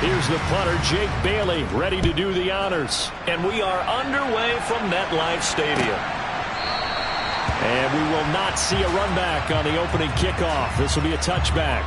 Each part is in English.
Here's the punter, Jake Bailey, ready to do the honors. And we are underway from MetLife Stadium. And we will not see a run back on the opening kickoff. This will be a touchback.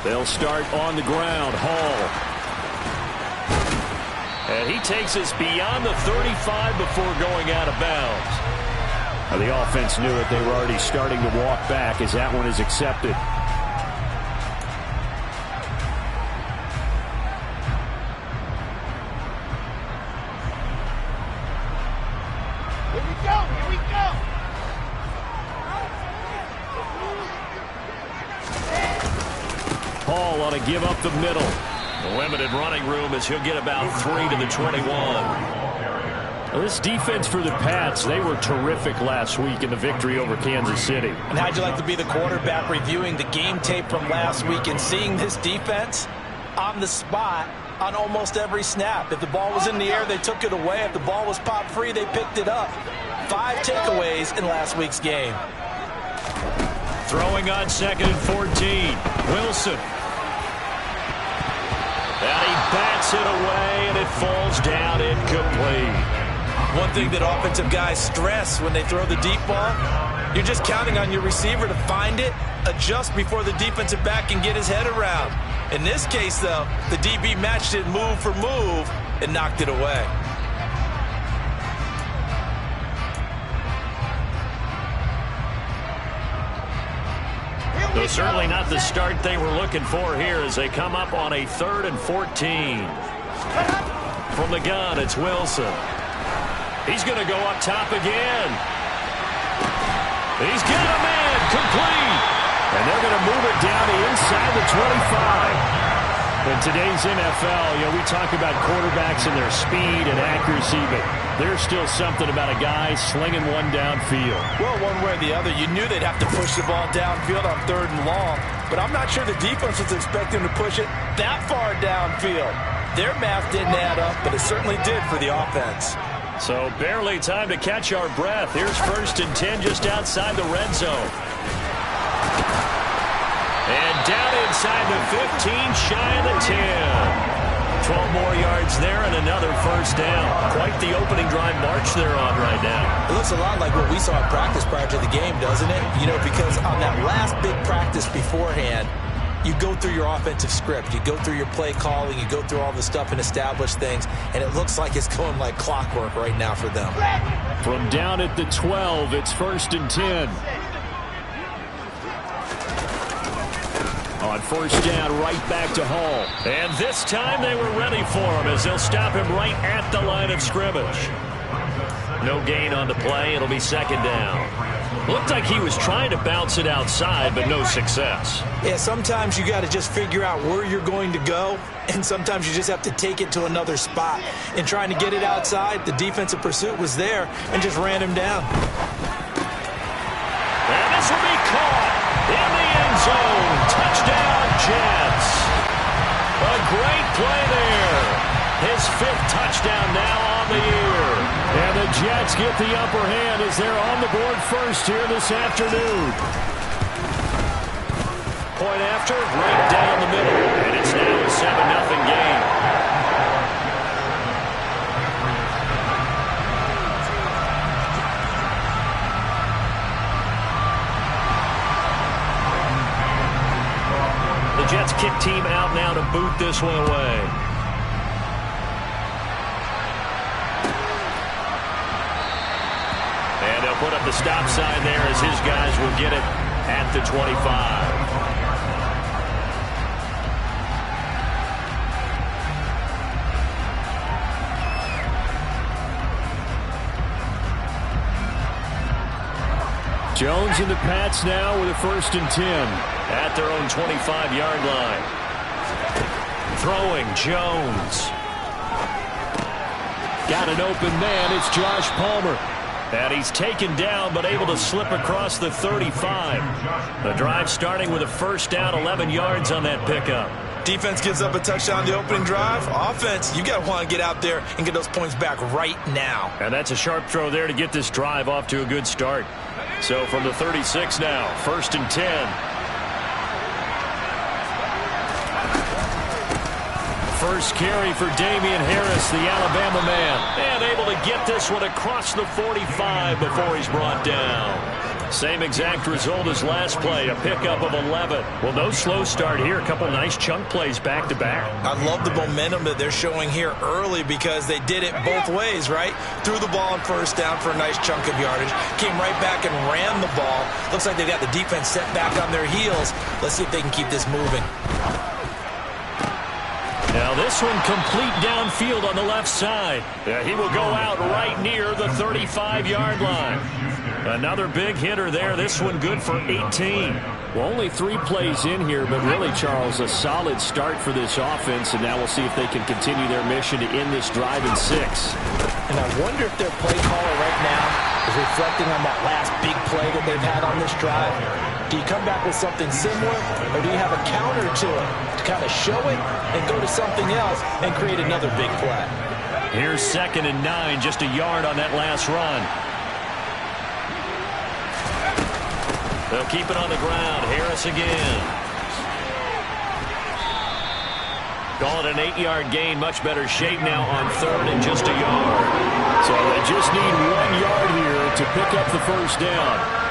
They'll start on the ground. Hall. And he takes us beyond the 35 before going out of bounds. Now, the offense knew it. They were already starting to walk back as that one is accepted. Here we go. Here we go. Paul ought to give up the middle. The limited running room as he'll get about 3 to the 21. Well, this defense for the Pats, they were terrific last week in the victory over Kansas City. And how'd you like to be the quarterback reviewing the game tape from last week and seeing this defense on the spot on almost every snap? If the ball was in the air, they took it away. If the ball was popped free, they picked it up. 5 takeaways in last week's game. Throwing on 2nd and 14. Wilson. And he bats it away, and it falls down incomplete. One thing that offensive guys stress when they throw the deep ball, you're just counting on your receiver to find it, adjust before the defensive back can get his head around. In this case, though, the DB matched it move for move and knocked it away. So certainly not the start they were looking for here as they come up on a 3rd and 14. From the gun, it's Wilson. He's going to go up top again. He's got a man, complete. And they're going to move it down to inside the 25. In today's NFL, we talk about quarterbacks and their speed and accuracy, but there's still something about a guy slinging one downfield. Well, one way or the other, you knew they'd have to push the ball downfield on 3rd and long, but I'm not sure the defense was expecting to push it that far downfield. Their math didn't add up, but it certainly did for the offense. So barely time to catch our breath. Here's 1st and 10 just outside the red zone. And down inside the 15, shy of the 10. 12 more yards there and another 1st down. Quite the opening drive march they're on right now. It looks a lot like what we saw in practice prior to the game, doesn't it? Because on that last big practice beforehand, you go through your offensive script. You go through your play calling. You go through all the stuff and establish things. And it looks like it's going like clockwork right now for them. From down at the 12, it's 1st and 10. On 1st down, right back to Hall. And this time they were ready for him as they'll stop him right at the line of scrimmage. No gain on the play. It'll be 2nd down. Looked like he was trying to bounce it outside, but no success. Yeah, sometimes you got to just figure out where you're going to go, and sometimes you just have to take it to another spot. And trying to get it outside, the defensive pursuit was there and just ran him down. And this will be caught in the end zone. Touchdown, Jetz. A great play there. His 5th touchdown now on the year. And the Jets get the upper hand as they're on the board first here this afternoon. Point after, right down the middle. And it's now a 7-0 game. The Jets kick team out now to boot this one away. And they'll put up the stop sign there as his guys will get it at the 25. Jones and the Pats now with a 1st and 10 at their own 25-yard line. Throwing, Jones. Got an open man. It's Josh Palmer. And he's taken down, but able to slip across the 35. The drive starting with a first down, 11 yards on that pickup. Defense gives up a touchdown the opening drive. Offense, you got to want to get out there and get those points back right now. And that's a sharp throw there to get this drive off to a good start. So from the 36 now, 1st and 10. First carry for Damian Harris, the Alabama man. And able to get this one across the 45 before he's brought down. Same exact result as last play, a pickup of 11. Well, no slow start here. A couple nice chunk plays back-to-back. I love the momentum that they're showing here early because they did it both ways, right? Threw the ball on first down for a nice chunk of yardage. Came right back and ran the ball. Looks like they've got the defense set back on their heels. Let's see if they can keep this moving. Now this one complete downfield on the left side. Yeah, he will go out right near the 35-yard line. Another big hitter there. This one good for 18. Well, only 3 plays in here, but really, Charles, a solid start for this offense, and now we'll see if they can continue their mission to end this drive in 6. And I wonder if their play caller right now is reflecting on that last big play that they've had on this drive. Do you come back with something similar, or do you have a counter to it to kind of show it and go to something else and create another big play? Here's 2nd and 9, just a yard on that last run. They'll keep it on the ground. Harris again. Call it an 8-yard gain. Much better shape now on 3rd and just a yard. So they just need 1 yard here to pick up the first down.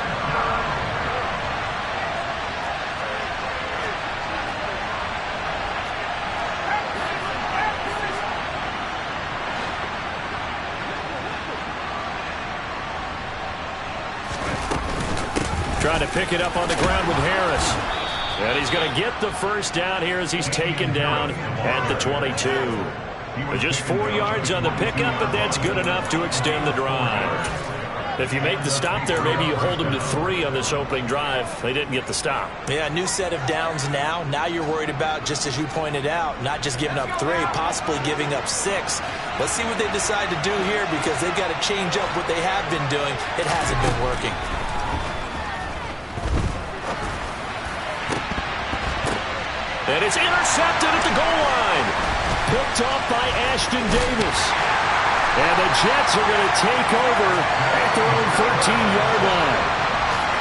Trying to pick it up on the ground with Harris. And he's going to get the first down here as he's taken down at the 22. Just 4 yards on the pickup, but that's good enough to extend the drive. If you make the stop there, maybe you hold them to 3 on this opening drive. They didn't get the stop. Yeah, new set of downs now. Now you're worried about, just as you pointed out, not just giving up 3, possibly giving up 6. Let's see what they decide to do here because they've got to change up what they have been doing. It hasn't been working. And it's intercepted at the goal line. Picked off by Ashton Davis. And the Jets are going to take over at their own 13-yard line.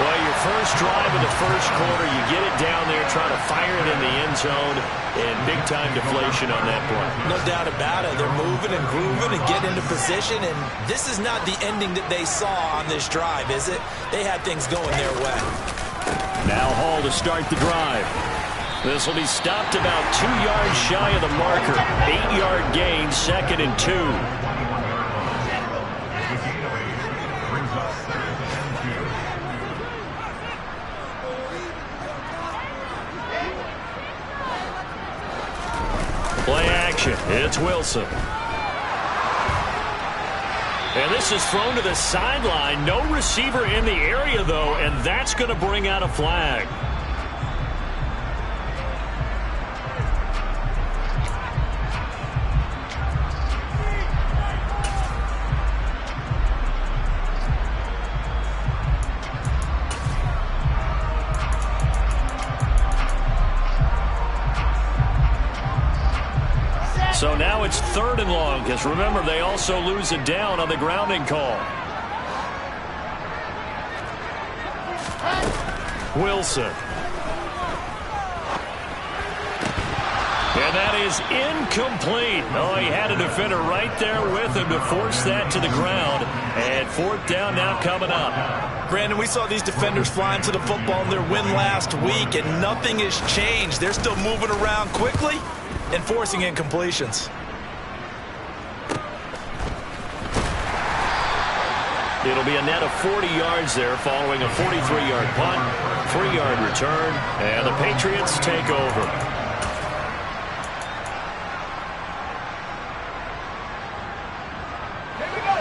Well, your first drive of the first quarter, you get it down there, try to fire it in the end zone, and big-time deflation on that play. No doubt about it. They're moving and grooving and getting into position, and this is not the ending that they saw on this drive, is it? They had things going their way. Now Hall to start the drive. This will be stopped about 2 yards shy of the marker. 8-yard gain, 2nd and 2. Play action. It's Wilson. And this is thrown to the sideline. No receiver in the area, though, and that's going to bring out a flag. So now it's 3rd and long, because remember, they also lose it down on the grounding call. Wilson. And that is incomplete. Oh, he had a defender right there with him to force that to the ground. And 4th down now coming up. Brandon, we saw these defenders flying to the football in their win last week, and nothing has changed. They're still moving around quickly and forcing incompletions. It'll be a net of 40 yards there following a 43-yard punt, 3-yard return, and the Patriots take over.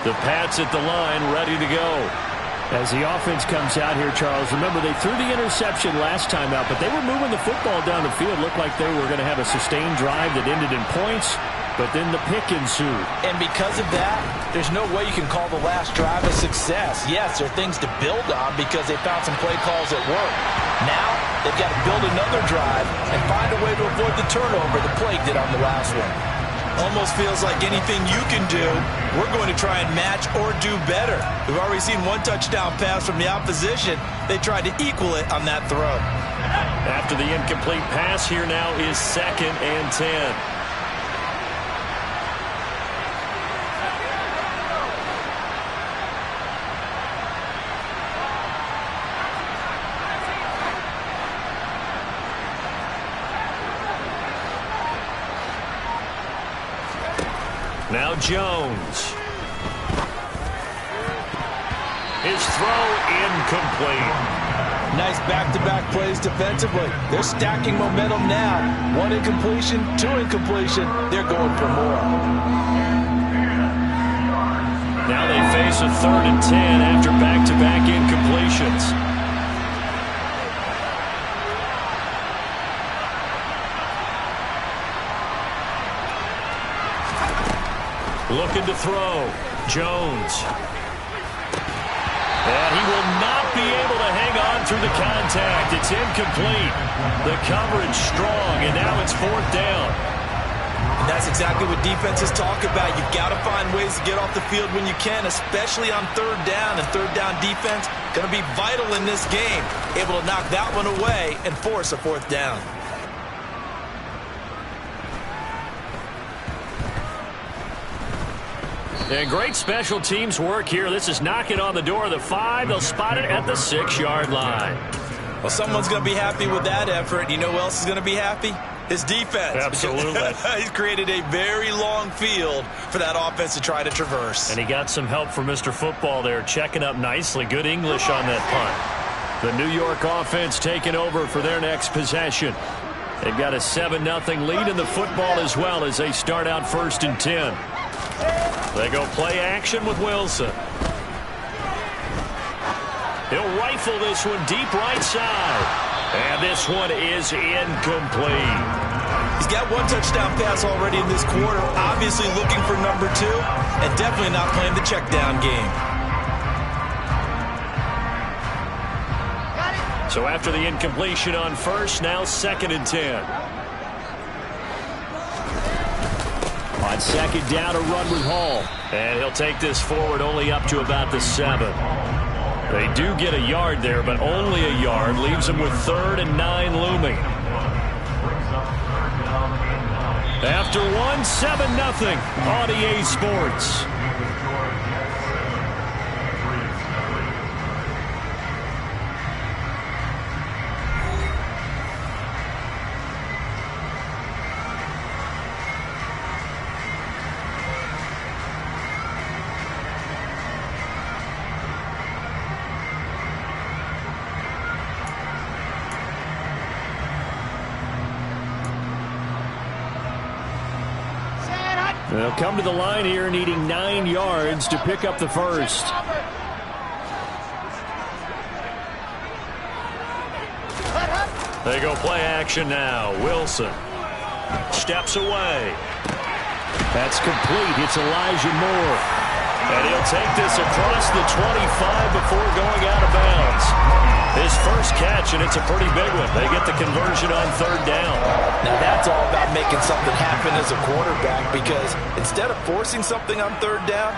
The Pats at the line, ready to go. As the offense comes out here, Charles, remember they threw the interception last time out, but they were moving the football down the field. Looked like they were going to have a sustained drive that ended in points. but then the pick ensued. And because of that, there's no way you can call the last drive a success. Yes, there are things to build on because they found some play calls that work. Now, they've got to build another drive and find a way to avoid the turnover the Plague did on the last one. Almost feels like anything you can do, we're going to try and match or do better. We've already seen one touchdown pass from the opposition. They tried to equal it on that throw. After the incomplete pass, here now is 2nd and 10. Now Jones. His throw incomplete. Nice back-to-back plays defensively. They're stacking momentum now. 1 incompletion, 2 incompletion. They're going for more. Now they face a 3rd and 10 after back-to-back incompletions. Looking to throw. Jones. And he will not be able to hang on through the contact. It's incomplete. The coverage strong, and now it's 4th down. And that's exactly what defenses talk about. You've got to find ways to get off the field when you can, especially on 3rd down. And 3rd down defense going to be vital in this game. Able to knock that one away and force a 4th down. And great special teams work here. This is knocking on the door of the 5. They'll spot it at the 6-yard line. Well, someone's going to be happy with that effort. You know who else is going to be happy? His defense. Absolutely. He's created a very long field for that offense to try to traverse. And he got some help from Mr. Football there, checking up nicely. Good English on that punt. The New York offense taking over for their next possession. They've got a 7-0 lead in the football as well as they start out 1st and 10. They go play action with Wilson. He'll rifle this one deep right side. And this one is incomplete. He's got 1 touchdown pass already in this quarter. Obviously looking for number 2. And definitely not playing the check down game. So after the incompletion on 1st, now 2nd and 10. On 2nd down, a run with Hall. And he'll take this forward only up to about the 7. They do get a yard there, but only a yard. Leaves them with 3rd and 9 looming. After 1, 7-0 on EA Sports. They'll come to the line here needing 9 yards to pick up the 1st. They go play action now. Wilson steps away. That's complete. It's Elijah Moore. And he'll take this across the 25 before going out of bounds. His first catch, and it's a pretty big one. They get the conversion on 3rd down. Now that's all about making something happen as a quarterback, because instead of forcing something on 3rd down,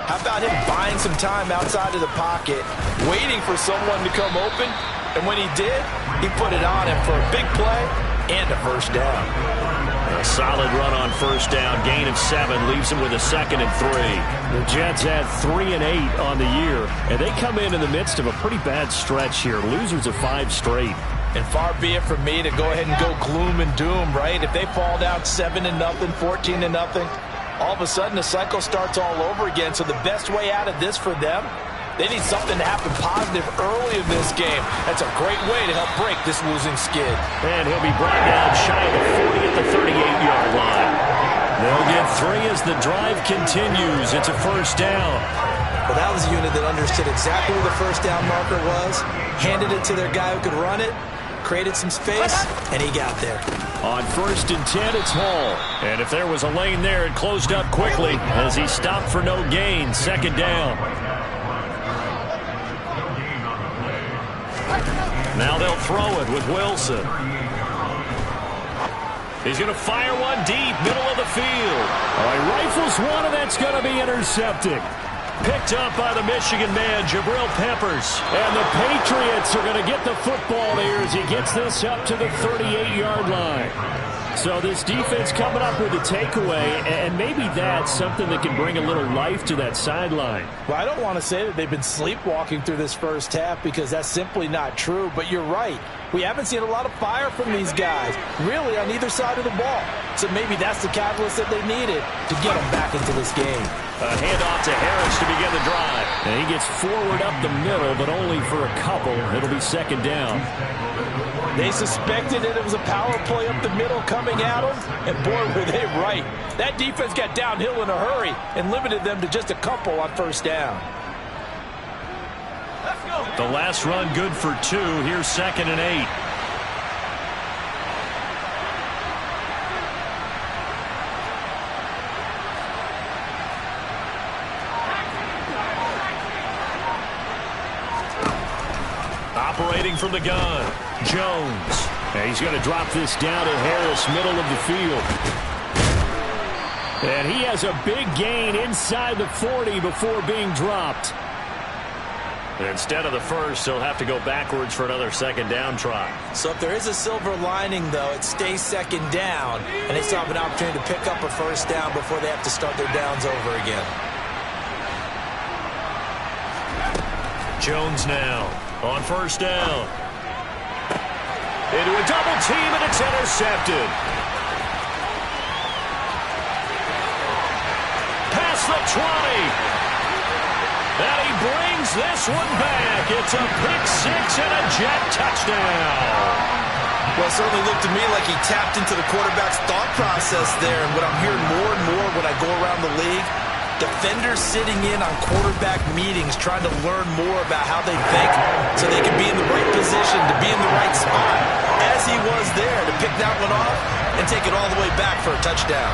how about him buying some time outside of the pocket, waiting for someone to come open, and when he did, he put it on him for a big play and a 1st down. A solid run on 1st down, gain of 7, leaves him with a 2nd and 3. The Jets had 3 and 8 on the year, and they come in the midst of a pretty bad stretch here. Losers of 5 straight. And far be it from me to go ahead and go gloom and doom, right? If they fall down 7-0, 14-0, all of a sudden the cycle starts all over again. So the best way out of this for them, they need something to happen positive early in this game. That's a great way to help break this losing skid. And he'll be brought down shy of the 40 at the 38-yard line. They'll get 3 as the drive continues. It's a 1st down. Well, that was a unit that understood exactly where the 1st down marker was, handed it to their guy who could run it, created some space, and he got there. On 1st and 10, it's Hall. And if there was a lane there, it closed up quickly as he stopped for no gain. 2nd down. Now they'll throw it with Wilson. He's going to fire one deep, middle of the field. He rifles one, and that's going to be intercepted. Picked up by the Michigan man, Jabril Peppers. And the Patriots are going to get the football here as he gets this up to the 38-yard line. So this defense coming up with a takeaway, and maybe that's something that can bring a little life to that sideline. Well, I don't want to say that they've been sleepwalking through this first half because that's simply not true, but you're right. We haven't seen a lot of fire from these guys, really, on either side of the ball. So maybe that's the catalyst that they needed to get them back into this game. A handoff to Harris to begin the drive. And he gets forward up the middle, but only for a couple. It'll be 2nd down. They suspected that it was a power play up the middle coming at them, and boy, were they right. That defense got downhill in a hurry and limited them to just a couple on 1st down. The last run good for 2. Here's 2nd and 8. Operating from the gun, Jones. And he's going to drop this down to Harris, middle of the field. And he has a big gain inside the 40 before being dropped. And instead of the first, he'll have to go backwards for another 2nd down try. So if there is a silver lining, though, it stays 2nd down, and they still have an opportunity to pick up a 1st down before they have to start their downs over again. Jones now on 1st down. Into a double team, and it's intercepted. Past the 20. And he brings this one back. It's a pick 6 and a Jet touchdown. Well, it certainly looked to me like he tapped into the quarterback's thought process there. And what I'm hearing more and more when I go around the league, defenders sitting in on quarterback meetings trying to learn more about how they think so they can be in the right position, to be in the right spot, as he was there to pick that one off and take it all the way back for a touchdown.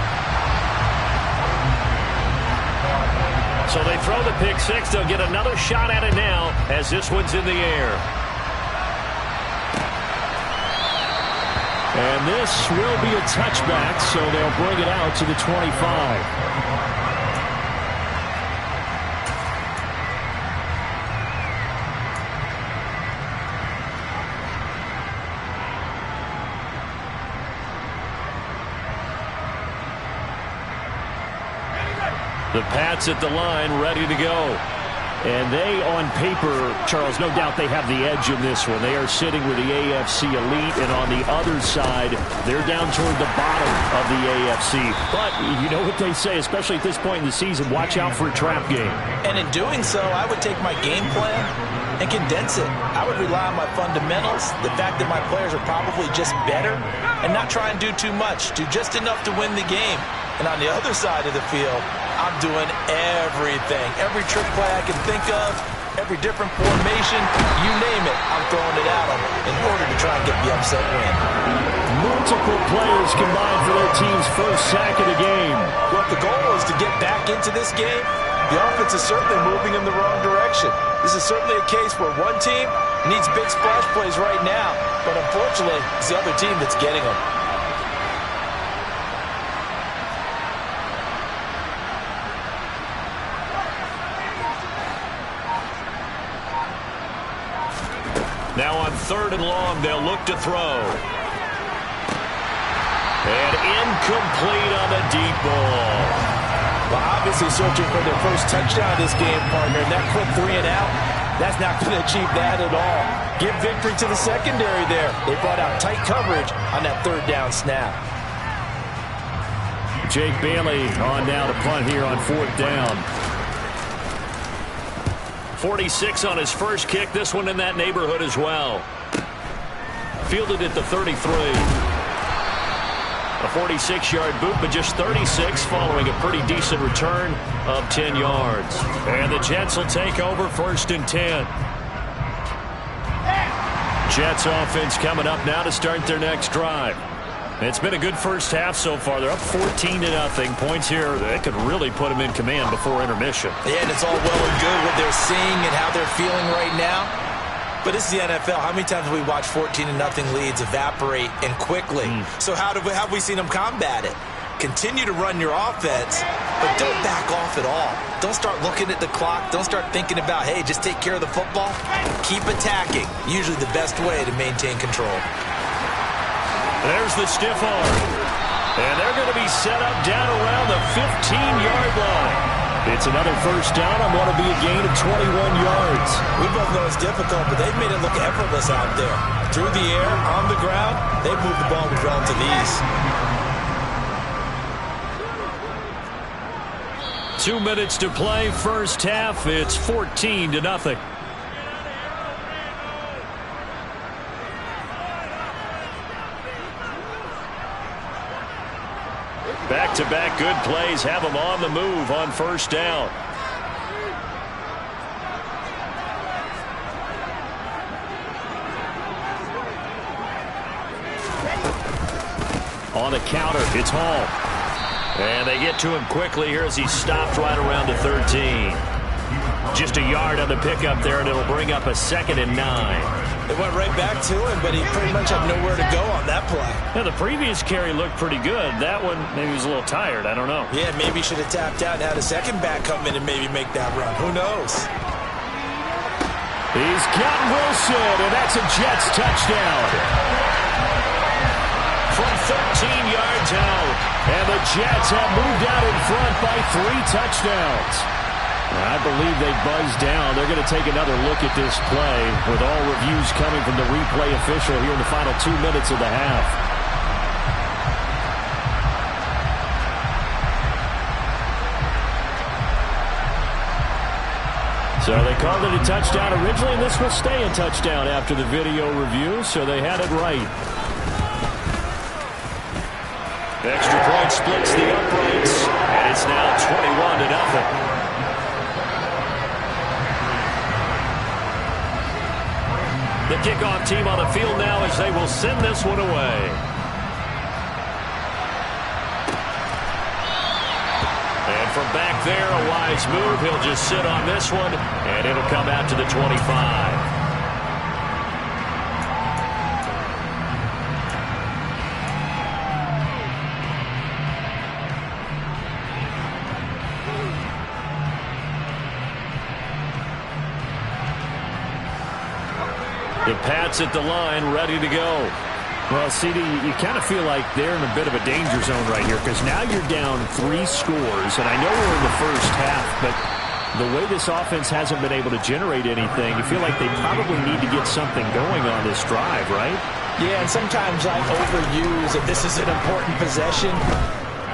So they throw the pick 6. They'll get another shot at it now as this one's in the air. And this will be a touchback, so they'll bring it out to the 25. The Pats at the line, ready to go. And they, on paper, Charles, no doubt they have the edge in this one. They are sitting with the AFC elite, and on the other side, they're down toward the bottom of the AFC. But you know what they say, especially at this point in the season, watch out for a trap game. And in doing so, I would take my game plan and condense it. I would rely on my fundamentals, the fact that my players are probably just better, and not try and do too much, do just enough to win the game. And on the other side of the field, I'm doing everything. Every trick play I can think of, every different formation, you name it, I'm throwing it at them in order to try and get the upset win. Multiple players combined for their team's first sack of the game. Well, if the goal is to get back into this game, the offense is certainly moving in the wrong direction. This is certainly a case where one team needs big splash plays right now, but unfortunately, it's the other team that's getting them. Now on 3rd and long, they'll look to throw. And incomplete on the deep ball. Well, obviously searching for their first touchdown this game, partner. And that quick 3 and out, that's not going to achieve that at all. Give victory to the secondary there. They brought out tight coverage on that 3rd down snap. Jake Bailey on now to punt here on 4th down. 46 on his first kick. This one in that neighborhood as well. Fielded at the 33. A 46-yard boot, but just 36 following a pretty decent return of 10 yards. And the Jets will take over 1st and 10. Jets offense coming up now to start their next drive. It's been a good first half so far. They're up 14-0. Points here that could really put them in command before intermission. Yeah, and it's all well and good what they're seeing and how they're feeling right now. But this is the NFL. How many times have we watched 14-0 leads evaporate and quickly? So how have we seen them combat it? Continue to run your offense, but don't back off at all. Don't start looking at the clock. Don't start thinking about, hey, just take care of the football. Keep attacking. Usually the best way to maintain control. There's the stiff arm. And they're going to be set up down around the 15-yard line. It's another first down on what will be a gain of 21 yards. We both know it's difficult, but they've made it look effortless out there. Through the air, on the ground, they've moved the ball with relative ease. 2 minutes to play, first half. It's 14-0. Back-to-back good plays have them on the move on first down. On the counter, it's Hall. And they get to him quickly here as he stopped right around the 13. Just a yard on the pickup there, and it'll bring up a 2nd and 9. It went right back to him, but he pretty much had nowhere to go on that play. Yeah, the previous carry looked pretty good. That one, maybe he was a little tired. I don't know. Yeah, maybe he should have tapped out and had a second back come in and maybe make that run. Who knows? He's got Wilson, and that's a Jetz touchdown. From 13 yards out, and the Jets have moved out in front by 3 touchdowns. I believe they buzzed down. They're going to take another look at this play with all reviews coming from the replay official here in the final 2 minutes of the half. So they called it a touchdown originally, and this will stay a touchdown after the video review, so they had it right. The extra point splits the uprights, and it's now 21-0. The kickoff team on the field now as they will send this one away. And from back there, a wise move. He'll just sit on this one, and it'll come out to the 25. The Pats at the line, ready to go. Well, CD, you kind of feel like they're in a bit of a danger zone right here because now you're down 3 scores, and I know we're in the first half, but the way this offense hasn't been able to generate anything, you feel like they probably need to get something going on this drive, right? Yeah, and sometimes I overuse that this is an important possession,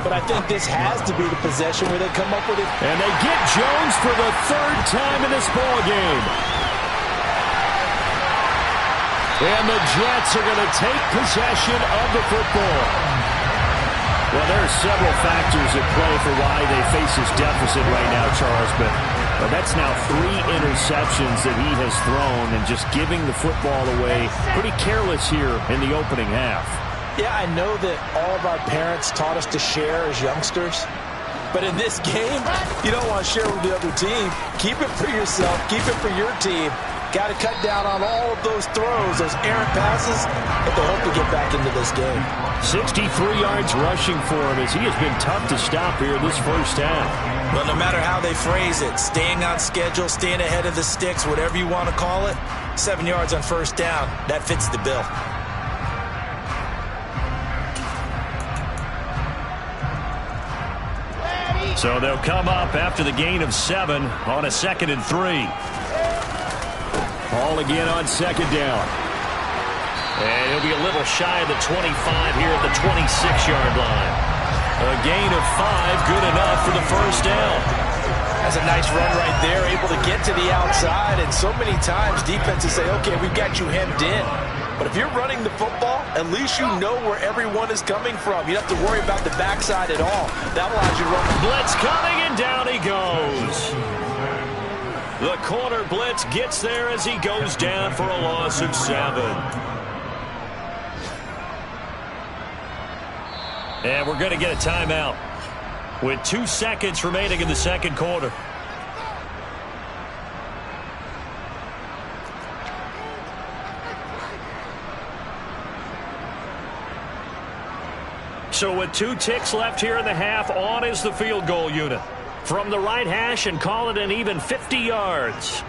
but I think this has to be the possession where they come up with it. And they get Jones for the 3rd time in this ball game. And the Jets are going to take possession of the football. Well, there are several factors at play for why they face this deficit right now, Charles, but that's now 3 interceptions that he has thrown and just giving the football away. Pretty careless here in the opening half. Yeah, I know that all of our parents taught us to share as youngsters, but in this game, you don't want to share with the other team. Keep it for yourself. Keep it for your team. Got to cut down on all of those throws, those errant passes, but they hope to get back into this game. 63 yards rushing for him as he has been tough to stop here this first half. Well, no matter how they phrase it, staying on schedule, staying ahead of the sticks, whatever you want to call it, 7 yards on first down, that fits the bill. So they'll come up after the gain of 7 on a 2nd and 3. Ball again on 2nd down. And he'll be a little shy of the 25 here at the 26-yard line. A gain of 5, good enough for the first down. That's a nice run right there, able to get to the outside. And so many times defenses say, okay, we've got you hemmed in. But if you're running the football, at least you know where everyone is coming from. You don't have to worry about the backside at all. That allows you to run. Blitz coming, and down he goes. The corner blitz gets there as he goes down for a loss of 7. And we're going to get a timeout with 2 seconds remaining in the second quarter. So with 2 ticks left here in the half, on is the field goal unit. From the right hash and call it an even 50 yards.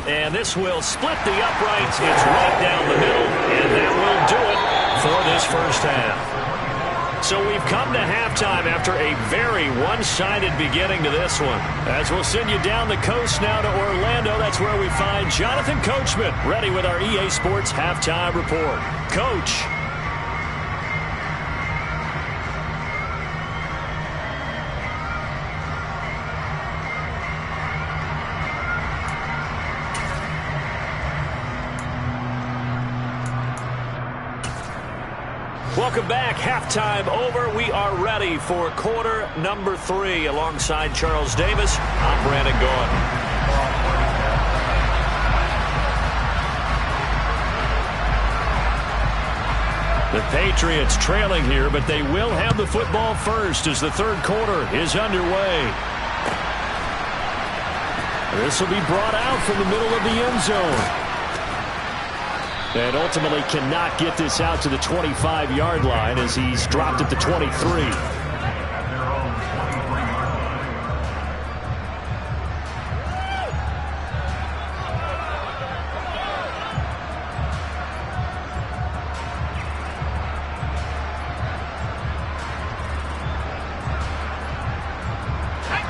And this will split the uprights. It's right down the middle, and that will do it for this first half. So we've come to halftime after a very one-sided beginning to this one. As we'll send you down the coast now to Orlando, that's where we find Jonathan Coachman, ready with our EA Sports Halftime Report. Coach. Welcome back. Halftime over. We are ready for quarter number 3. Alongside Charles Davis, I'm Brandon Gaudin. The Patriots trailing here, but they will have the football first as the third quarter is underway. This will be brought out from the middle of the end zone. And ultimately cannot get this out to the 25-yard line as he's dropped at the 23.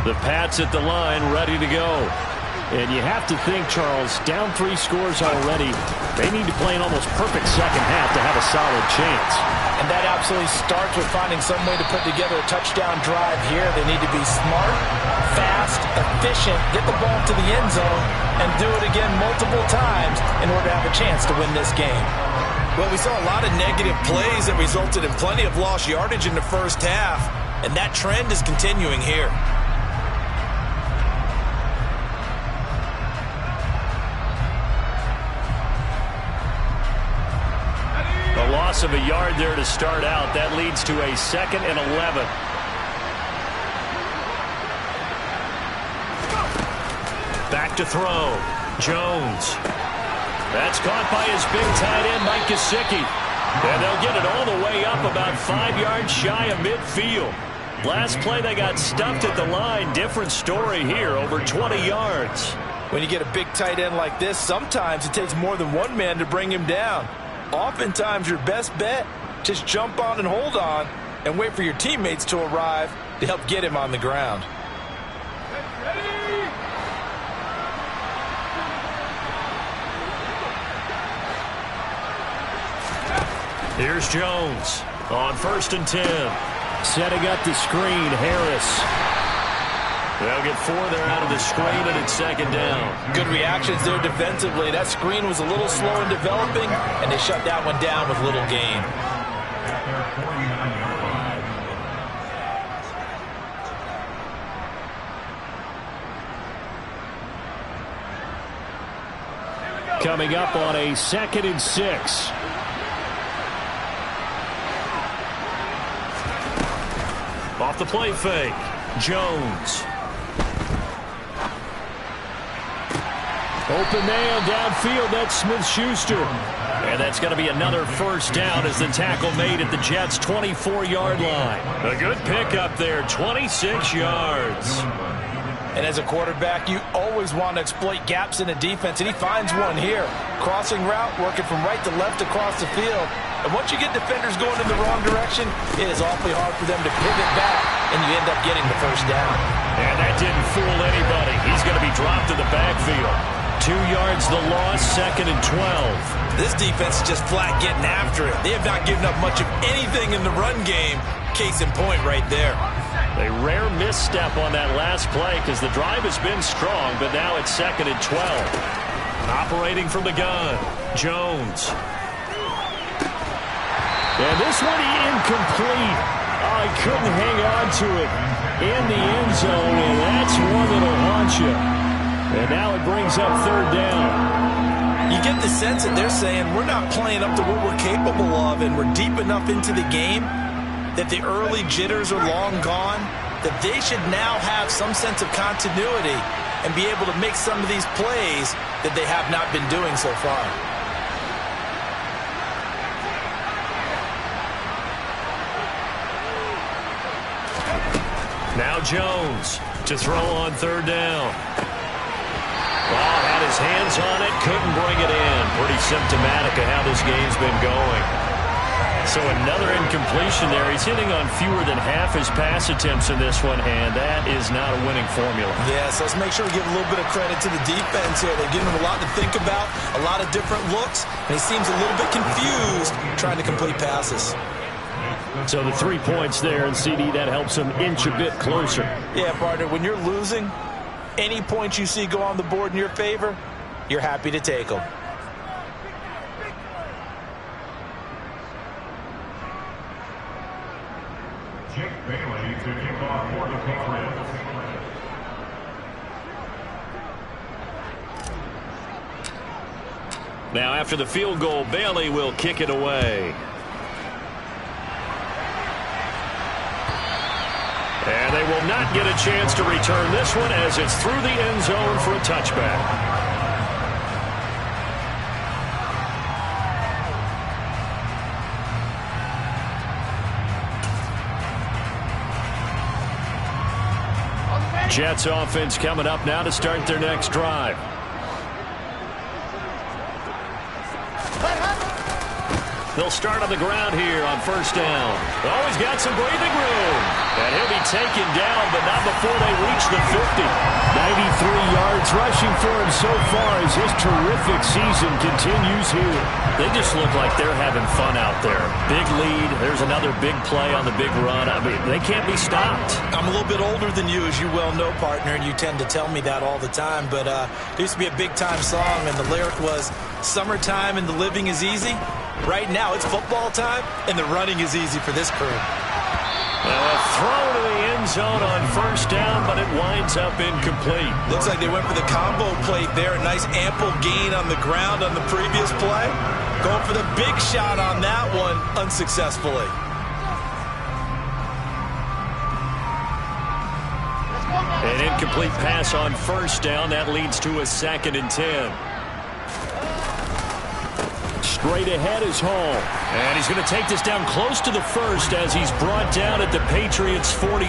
The Pats at the line, ready to go. And you have to think, Charles, down 3 scores already. They need to play an almost perfect second half to have a solid chance. And that absolutely starts with finding some way to put together a touchdown drive here. They need to be smart, fast, efficient, get the ball to the end zone, and do it again multiple times in order to have a chance to win this game. Well, we saw a lot of negative plays that resulted in plenty of lost yardage in the first half, and that trend is continuing here. Loss of a yard there to start out. That leads to a 2nd and 11. Back to throw. Jones. That's caught by his big tight end, Mike Gesicki. And they'll get it all the way up about 5 yards shy of midfield. Last play they got stuffed at the line. Different story here, over 20 yards. When you get a big tight end like this, sometimes it takes more than one man to bring him down. Oftentimes, your best bet, just jump on and hold on and wait for your teammates to arrive to help get him on the ground. Here's Jones on 1st and 10. Setting up the screen, Harris. They'll get 4 there out of the screen, and it's 2nd down. Good reactions there defensively. That screen was a little slow in developing, and they shut that one down with little gain. Coming up on a 2nd and 6. Off the play fake, Jones. Open man downfield, that's Smith-Schuster. And that's going to be another first down as the tackle made at the Jets' 24-yard line. A good pickup there, 26 yards. And as a quarterback, you always want to exploit gaps in the defense, and he finds one here. Crossing route, working from right to left across the field. And once you get defenders going in the wrong direction, it is awfully hard for them to pivot back, and you end up getting the first down. And that didn't fool anybody. He's going to be dropped in the backfield. 2 yards the loss, 2nd and 12. This defense is just flat getting after it. They have not given up much of anything in the run game. Case in point right there. A rare misstep on that last play because the drive has been strong, but now it's 2nd and 12. Operating from the gun, Jones. And this one incomplete. Oh, he couldn't hang on to it in the end zone, and that's one that'll haunt you. And now it brings up 3rd down. You get the sense that they're saying we're not playing up to what we're capable of, and we're deep enough into the game that the early jitters are long gone, that they should now have some sense of continuity and be able to make some of these plays that they have not been doing so far. Now Jones to throw on third down. Ball had his hands on it, couldn't bring it in. Pretty symptomatic of how this game's been going. So another incompletion there. He's hitting on fewer than half his pass attempts in this one, and that is not a winning formula. Yeah, so let's make sure we give a little bit of credit to the defense here. They're giving him a lot to think about, a lot of different looks, and he seems a little bit confused trying to complete passes. So the 3 points there, and CD, that helps him inch a bit closer. Yeah, partner, when you're losing, any points you see go on the board in your favor, you're happy to take them. Bailey to kick off for the Patriots. Now after the field goal, Bailey will kick it away. And they will not get a chance to return this one as it's through the end zone for a touchback. Jets offense coming up now to start their next drive. They'll start on the ground here on first down. Oh, he's got some breathing room. And he'll be taken down, but not before they reach the 50. 93 yards rushing for him so far as his terrific season continues here. They just look like they're having fun out there. Big lead. There's another big play on the big run. I mean, they can't be stopped. I'm a little bit older than you, as you well know, partner, and you tend to tell me that all the time. But there used to be a big-time song, and the lyric was, "Summertime and the living is easy." Right now, it's football time, and the running is easy for this crew. Well, a throw to the end zone on first down, but it winds up incomplete. Looks like they went for the combo plate there. A nice ample gain on the ground on the previous play. Going for the big shot on that one unsuccessfully. An incomplete pass on first down. That leads to a 2nd and 10. Straight ahead is Hall. And he's going to take this down close to the first as he's brought down at the Patriots' 42.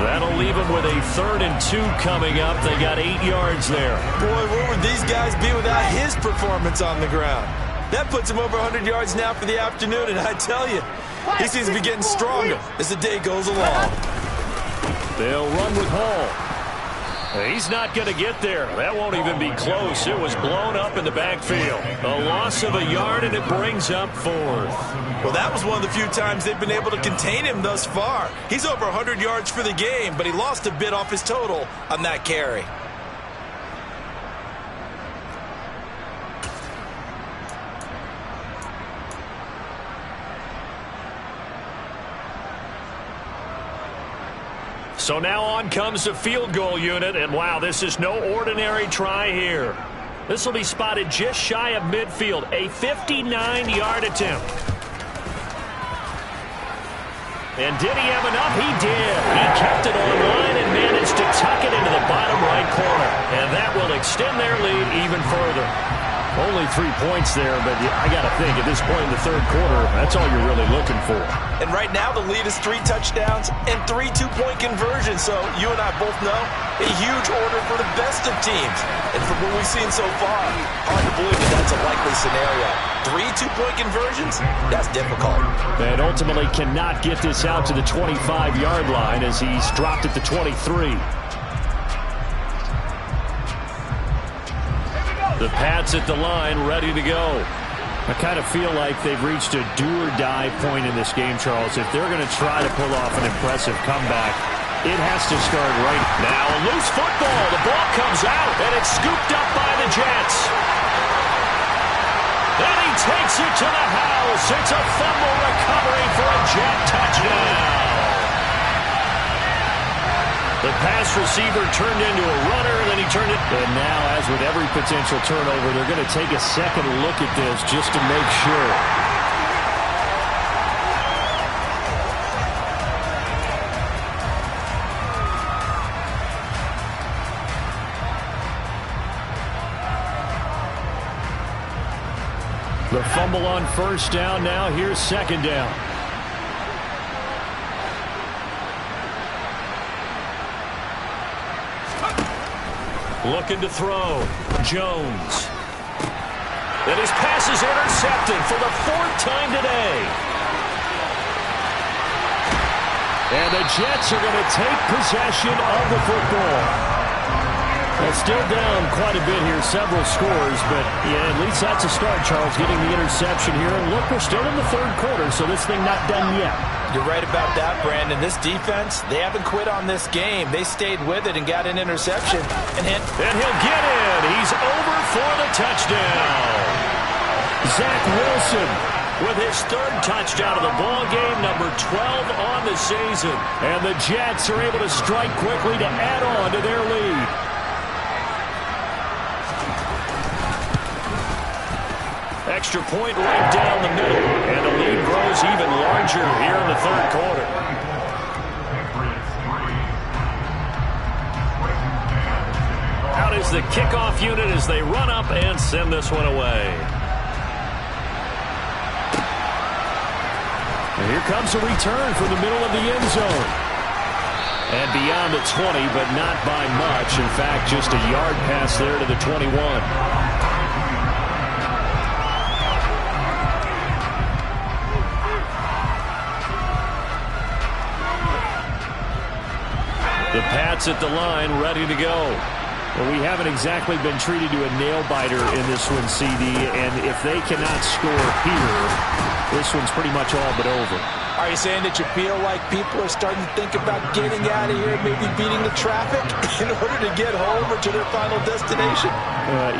That'll leave him with a 3rd and 2 coming up. They got 8 yards there. Boy, where would these guys be without his performance on the ground? That puts him over 100 yards now for the afternoon, and I tell you, he seems to be getting stronger as the day goes along. They'll run with Hall. He's not going to get there. That won't even be close. It was blown up in the backfield. A loss of a yard, and it brings up 4th. Well, that was one of the few times they've been able to contain him thus far. He's over 100 yards for the game, but he lost a bit off his total on that carry. So now on comes the field goal unit, and wow, this is no ordinary try here. This will be spotted just shy of midfield, a 59-yard attempt. And did he have enough? He did. He kept it on line and managed to tuck it into the bottom right corner. And that will extend their lead even further. Only 3 points there, but I got to think at this point in the third quarter, that's all you're really looking for. And right now the lead is 3 touchdowns and 3 two-point conversions. So you and I both know a huge order for the best of teams. And from what we've seen so far, hard to believe that that's a likely scenario. 3 two-point conversions? That's difficult. And ultimately cannot get this out to the 25-yard line as he's dropped at the 23. The Pats at the line, ready to go. I kind of feel like they've reached a do-or-die point in this game, Charles. If they're going to try to pull off an impressive comeback, it has to start right now. A loose football. The ball comes out, and it's scooped up by the Jets. And he takes it to the house. It's a fumble recovery for a Jet touchdown. The pass receiver turned into a runner, and then he turned it. And now, as with every potential turnover, they're going to take a second look at this just to make sure. The fumble on first down. Now here's second down. Looking to throw. Jones. And his pass is intercepted for the 4th time today. And the Jets are going to take possession of the football. Well, still down quite a bit here, several scores, but yeah, at least that's a start, Charles, getting the interception here. And look, we're still in the 3rd quarter, so this thing not done yet. You're right about that, Brandon. This defense, they haven't quit on this game. They stayed with it and got an interception. And he'll get in. He's over for the touchdown. Zach Wilson with his 3rd touchdown of the ball game, number 12 on the season. And the Jets are able to strike quickly to add on to their lead. Extra point right down the middle. And the lead grows even larger here in the 3rd quarter. Out is the kickoff unit as they run up and send this one away. And here comes a return from the middle of the end zone. And beyond the 20, but not by much. In fact, just a yard pass there to the 21. The Pats at the line, ready to go. Well, we haven't exactly been treated to a nail-biter in this one, CD, and if they cannot score here, this one's pretty much all but over. Are you saying that you feel like people are starting to think about getting out of here, maybe beating the traffic in order to get home or to their final destination?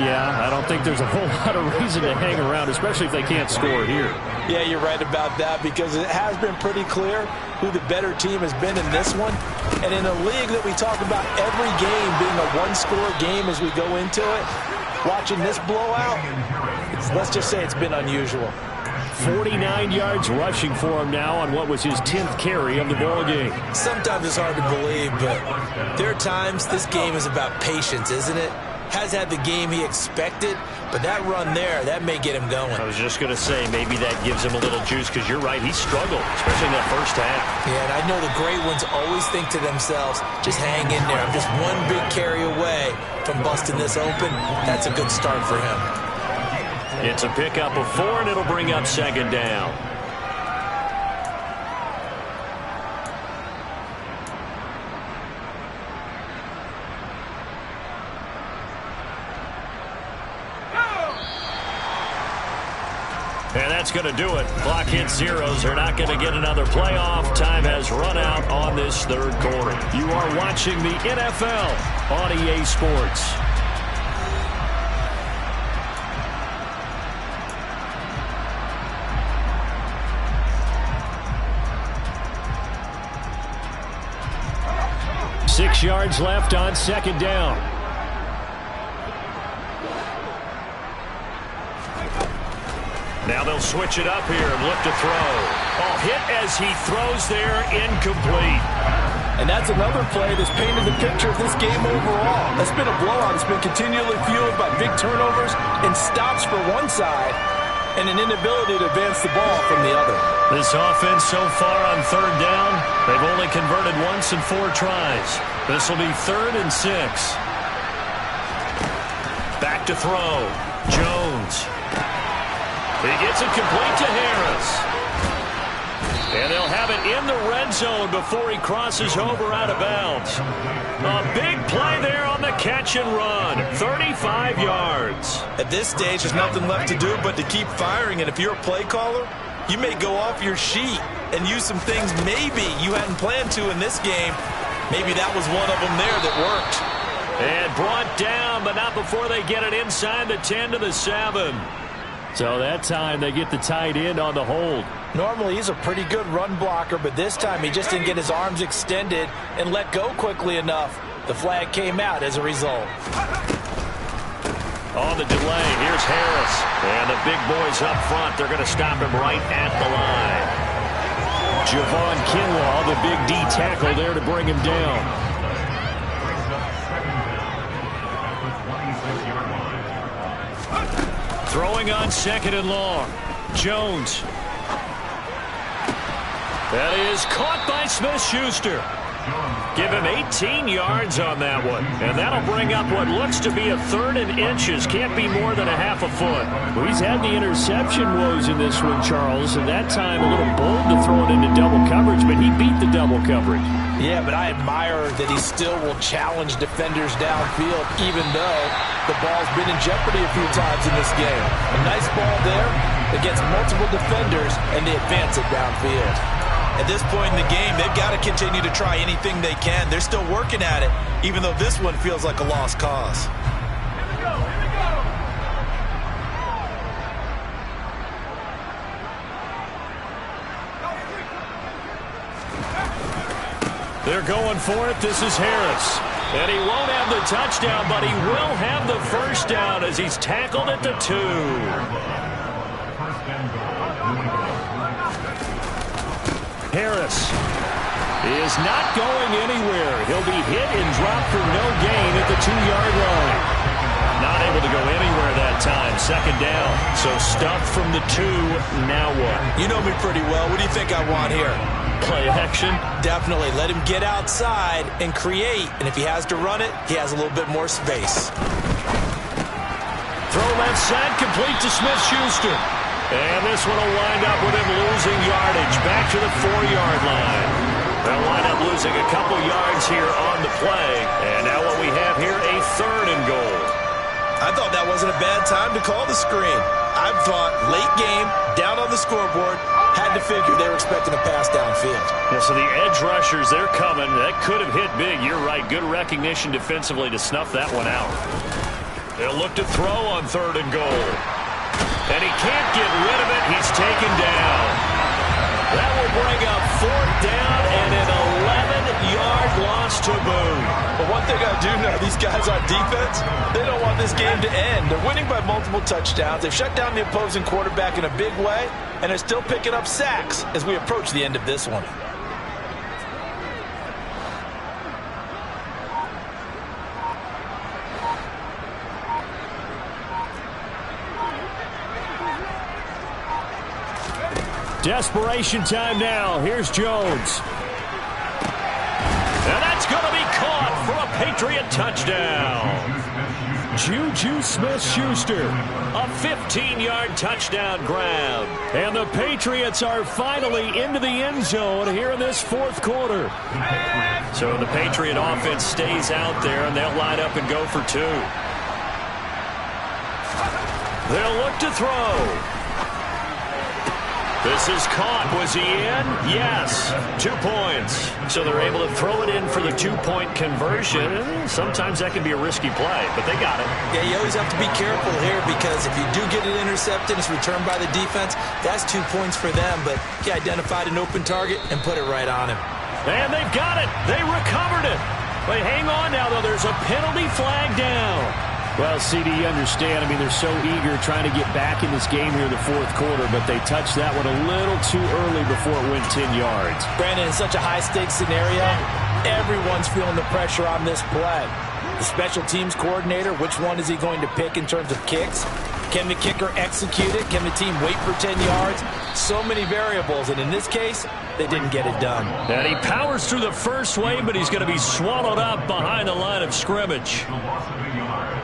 Yeah, I don't think there's a whole lot of reason to hang around, especially if they can't score here. Yeah, you're right about that, because it has been pretty clear who the better team has been in this one. And in a league that we talk about every game being a one-score game as we go into it, watching this blowout, let's just say it's been unusual. 49 yards rushing for him now on what was his 10th carry of the ball game. Sometimes it's hard to believe, but there are times this game is about patience, isn't it? Has had the game he expected, but that run there, that may get him going. I was just going to say, maybe that gives him a little juice, because you're right, he struggled, especially in that first half. Yeah, and I know the great ones always think to themselves, just hang in there. I'm just one big carry away from busting this open. That's a good start for him. It's a pickup of 4, and it'll bring up second down. And that's going to do it. Clock hits zeros. They're not going to get another playoff. Time has run out on this 3rd quarter. You are watching the NFL on EA Sports. Six yards left on second down. Now they'll switch it up here and look to throw. Oh, hit as he throws there, incomplete. And that's another play that's painted the picture of this game overall. That's been a blowout. It's been continually fueled by big turnovers and stops for one side and an inability to advance the ball from the other. This offense so far on 3rd down, they've only converted once in 4 tries. This will be 3rd and 6. Back to throw. Jones. He gets it complete to Harris. And they'll have it in the red zone before he crosses over out of bounds. A big play there on the catch and run. 35 yards. At this stage, there's nothing left to do but to keep firing. And if you're a play caller, you may go off your sheet and use some things maybe you hadn't planned to in this game. Maybe that was one of them there that worked. And brought down, but not before they get it inside the 10 to the 7. So that time they get the tight end on the hold. Normally, he's a pretty good run blocker, but this time he just didn't get his arms extended and let go quickly enough. The flag came out as a result. On the delay, here's Harris. And the big boys up front, they're going to stop him right at the line. Javon Kinlaw, the big D tackle there to bring him down. Throwing on 2nd and long. Jones. That is caught by Smith-Schuster. Give him 18 yards on that one. And that'll bring up what looks to be a 3rd and inches. Can't be more than a half a foot. Well, he's had the interception woes in this one, Charles. And that time a little bold to throw it into double coverage, but he beat the double coverage. Yeah, but I admire that he still will challenge defenders downfield, even though the ball's been in jeopardy a few times in this game. A nice ball there against multiple defenders, and they advance it downfield. At this point in the game, they've got to continue to try anything they can. They're still working at it, even though this one feels like a lost cause. Here we go, here we go. They're going for it. This is Harris. And he won't have the touchdown, but he will have the first down as he's tackled at the 2. Harris is not going anywhere. He'll be hit and dropped for no gain at the 2-yard line. Not able to go anywhere that time. 2nd down. So stuffed from the 2. Now what? You know me pretty well. What do you think I want here? Play action? Definitely. Let him get outside and create. And if he has to run it, he has a little bit more space. Throw left side, complete to Smith-Schuster. And this one will wind up with him losing yardage back to the 4-yard line. They'll wind up losing a couple yards here on the play. And now what we have here, a 3rd and goal. I thought that wasn't a bad time to call the screen. I thought late game, down on the scoreboard, had to figure they were expecting a pass downfield. Yeah, so the edge rushers, they're coming. That could have hit big. You're right. Good recognition defensively to snuff that one out. They'll look to throw on 3rd and goal. And he can't get rid of it. He's taken down. That will bring up 4th down and an 11-yard loss to boot. But one thing I do know, these guys on defense, they don't want this game to end. They're winning by multiple touchdowns. They've shut down the opposing quarterback in a big way, and they're still picking up sacks as we approach the end of this one. Desperation time now. Here's Jones. And that's going to be caught for a Patriot touchdown. Juju Smith-Schuster, a 15-yard touchdown grab. And the Patriots are finally into the end zone here in this 4th quarter. So the Patriot offense stays out there, and they'll line up and go for 2. They'll look to throw. This is caught. Was he in? Yes. 2 points. So they're able to throw it in for the 2-point conversion. Sometimes that can be a risky play, but they got it. Yeah, you always have to be careful here because if you do get it intercepted, it's returned by the defense, that's 2 points for them. But he identified an open target and put it right on him. And they've got it. They recovered it. But hang on now, though. There's a penalty flag down. Well, CD, you understand. I mean, they're so eager trying to get back in this game here in the 4th quarter, but they touched that one a little too early before it went 10 yards. Brandon, in such a high-stakes scenario, everyone's feeling the pressure on this play. The special teams coordinator, which one is he going to pick in terms of kicks? Can the kicker execute it? Can the team wait for 10 yards? So many variables, and in this case, they didn't get it done. And he powers through the first wave, but he's going to be swallowed up behind the line of scrimmage.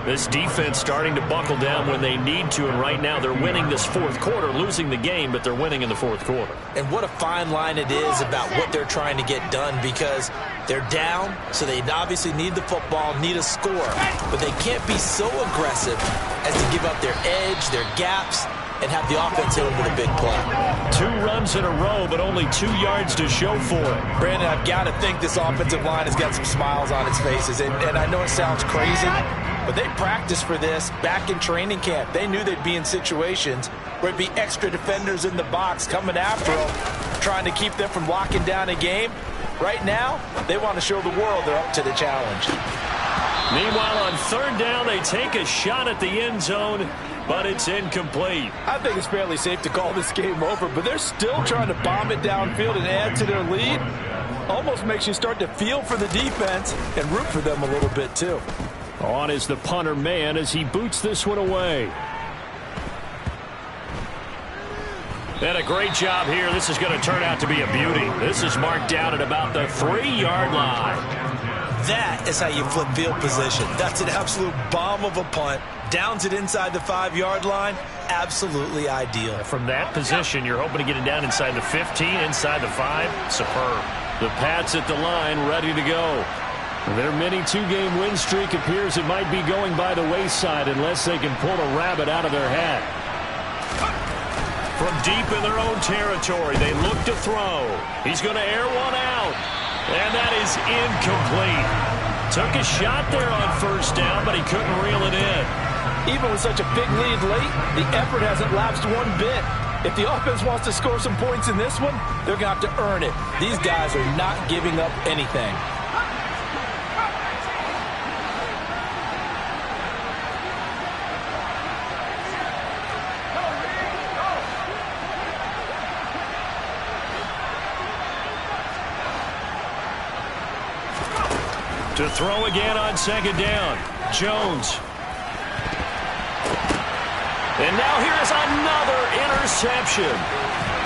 This defense starting to buckle down when they need to, and right now they're winning this 4th quarter, losing the game, but they're winning in the 4th quarter. And what a fine line it is about what they're trying to get done because they're down, so they obviously need the football, need a score, but they can't be so aggressive as to give up their edge, their gaps, and have the offense hit them with a big play. 2 runs in a row, but only 2 yards to show for it. Brandon, I've got to think this offensive line has got some smiles on its faces. And I know it sounds crazy, but they practiced for this back in training camp. They knew they'd be in situations where it'd be extra defenders in the box coming after them, trying to keep them from locking down a game. Right now, they want to show the world they're up to the challenge. Meanwhile, on 3rd down, they take a shot at the end zone, but it's incomplete. I think it's fairly safe to call this game over, but they're still trying to bomb it downfield and add to their lead. Almost makes you start to feel for the defense and root for them a little bit, too. On is the punter man as he boots this one away. And a great job here. This is going to turn out to be a beauty. This is marked down at about the 3-yard line. That is how you flip field position. That's an absolute bomb of a punt. Downs it inside the 5-yard line. Absolutely ideal. From that position, you're hoping to get it down inside the 15, inside the 5. Superb. The Pats at the line, ready to go. Their mini 2-game win streak appears it might be going by the wayside unless they can pull a rabbit out of their hat. From deep in their own territory, they look to throw. He's going to air one out. And that is incomplete. Took a shot there on 1st down, but he couldn't reel it in. Even with such a big lead late, the effort hasn't lapsed one bit. If the offense wants to score some points in this one, they're going to have to earn it. These guys are not giving up anything. To throw again on 2nd down. Jones. And now here's another interception.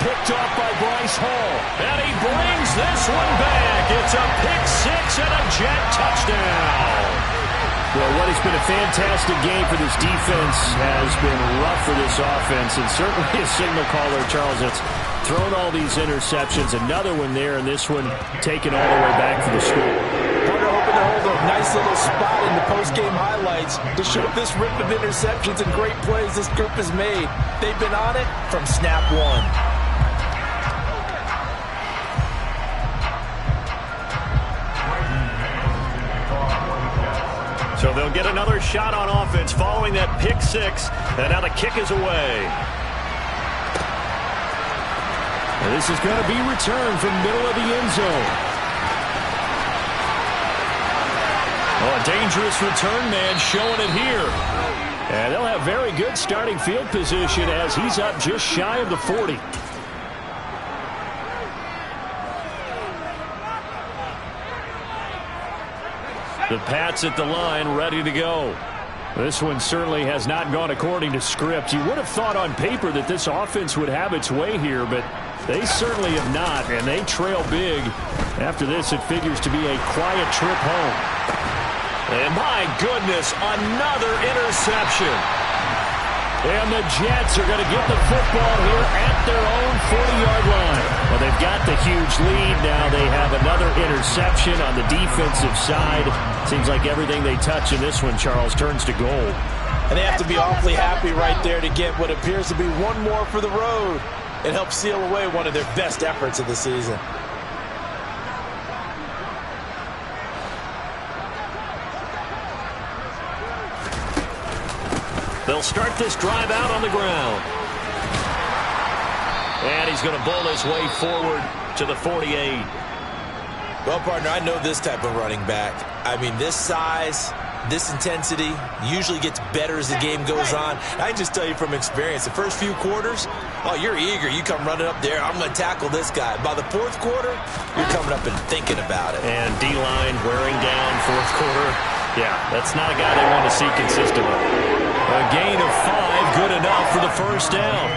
Picked off by Bryce Hall. And he brings this one back. It's a pick 6 and a Jet touchdown. Well, what has been a fantastic game for this defense has been rough for this offense. And certainly a signal caller, Charles, that's thrown all these interceptions. Another one there, and this one taken all the way back for the score. Hoping to hold a nice little spot in the post-game highlights to show this rip of interceptions and great plays this group has made. They've been on it from snap 1. So they'll get another shot on offense following that pick 6, and now the kick is away. And this is going to be returned from middle of the end zone. Oh, a dangerous return man showing it here. And they'll have very good starting field position as he's up just shy of the 40. The Pats at the line, ready to go. This one certainly has not gone according to script. You would have thought on paper that this offense would have its way here, but they certainly have not, and they trail big. After this, it figures to be a quiet trip home. And my goodness, another interception. And the Jets are going to get the football here at their own 40-yard line. Well, they've got the huge lead. Now they have another interception on the defensive side. Seems like everything they touch in this one, Charles, turns to gold. And they have to be awfully happy right there to get what appears to be one more for the road and help seal away one of their best efforts of the season. They'll start this drive out on the ground. And he's going to bowl his way forward to the 48. Well, partner, I know this type of running back. I mean, this size, this intensity usually gets better as the game goes on. I can just tell you from experience, the first few quarters, oh, you're eager. You come running up there, I'm going to tackle this guy. By the 4th quarter, you're coming up and thinking about it. And D-line wearing down 4th quarter. Yeah, that's not a guy they want to see consistently. A gain of 5, good enough for the 1st down.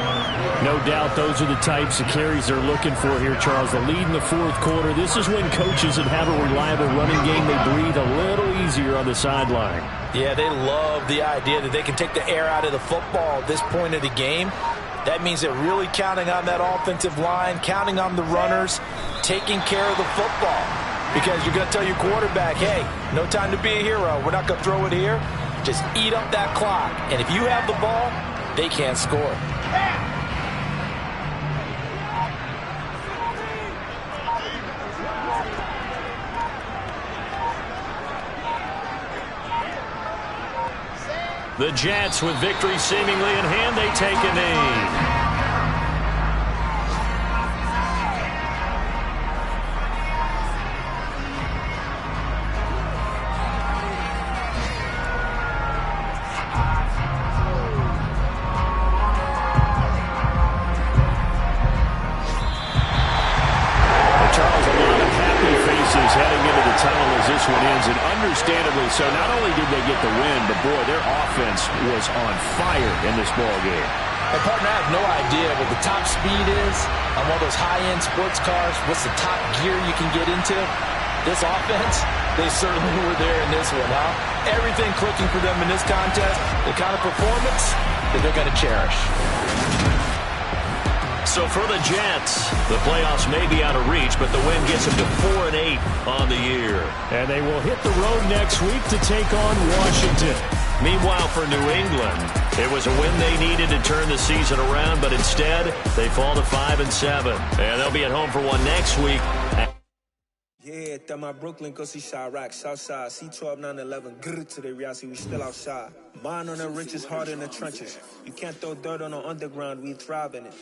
No doubt those are the types of carries they're looking for here, Charles. The lead in the 4th quarter. This is when coaches that have a reliable running game, they breathe a little easier on the sideline. Yeah, they love the idea that they can take the air out of the football at this point of the game. That means they're really counting on that offensive line, counting on the runners, taking care of the football. Because you're going to tell your quarterback, hey, no time to be a hero. We're not going to throw it here. Just eat up that clock. And if you have the ball, they can't score. The Jets, with victory seemingly in hand, they take a knee. Heading into the tunnel as this one ends, and understandably so. Not only did they get the win, but boy, their offense was on fire in this ball game. Hey, partner, I have no idea what the top speed is on one of those high-end sports cars. What's the top gear you can get into? This offense, they certainly were there in this one, huh? Everything clicking for them in this contest, the kind of performance that they're going to cherish. So for the Jets, the playoffs may be out of reach, but the win gets them to 4-8 on the year. And they will hit the road next week to take on Washington. Meanwhile, for New England, it was a win they needed to turn the season around, but instead, they fall to 5-7. And they'll be at home for one next week. Yeah, that my Brooklyn, go see Chirac, Southside, C12, 911, grrr to the reality, we still outside. Mine on the richest, heart in the trenches. You can't throw dirt on the underground, we thrive in it.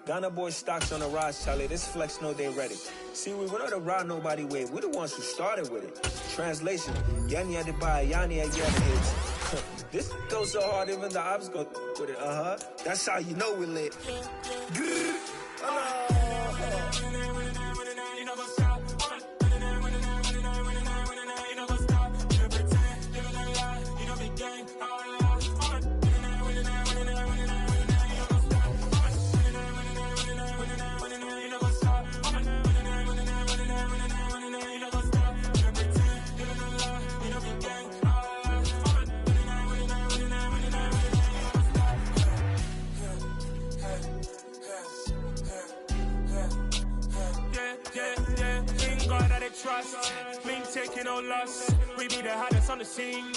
Ghana boys stocks on the rise, Charlie. This flex know they ready. See, we're not the ride nobody with. We're the ones who started with it. Translation: Yanni had to buy, Yanni had to hits. This goes so hard, even the ops go with it. That's how you know we lit. Trust, we ain't taking no loss. We be the hottest on the scene.